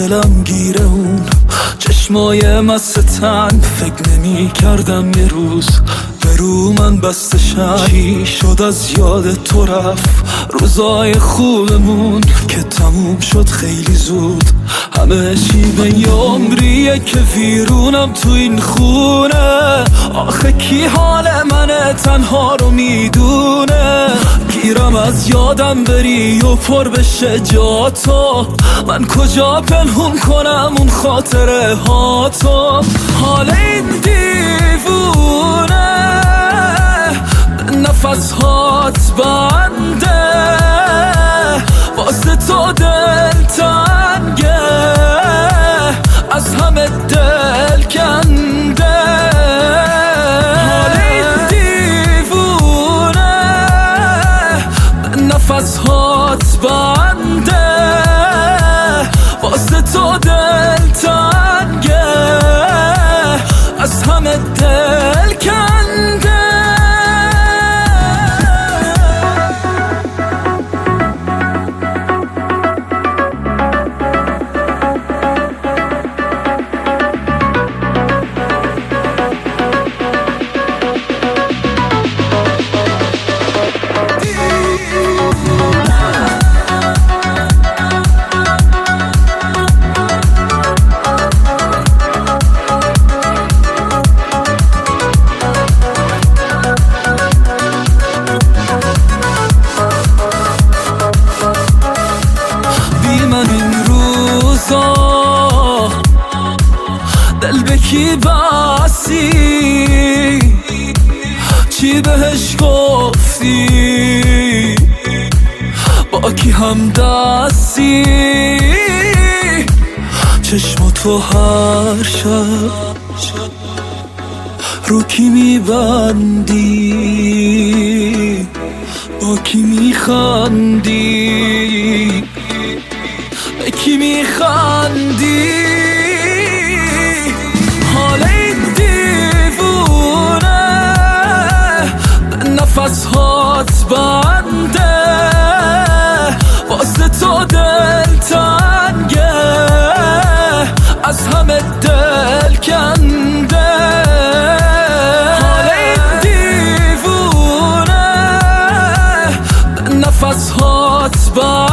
دلم گیره اون چشمای مستتن. فکر نمیکردم یه روز به رو من بسته شد. چی شد از یاد تو رفت روزای خوبمون که تموم شد خیلی زود. همه چی به عمریه که ویرونم تو این خونه. آخه کی حال من تنها رو میدونه؟ گیرم از یادم بری و پر بشه جا تو. من کجا پنهون کنم اون خاطره ها تو؟ حال این دیوونه نفس هات بنده واسه تو دلتنگه از همه دل کنده. حال این دیوونه نفس هات بنده واسه تو دلتنگه از همه دل کنده. دل به کی بسی چی بهش گفتی با کی هم دستی چشم تو هر شب رو کی میبندی با کی میخندی به کی میخندی؟ حال این دیوونه نفس هات بنده واسه تو دلتنگه از همه دل کنده. حال این دیوونه نفس هات بنده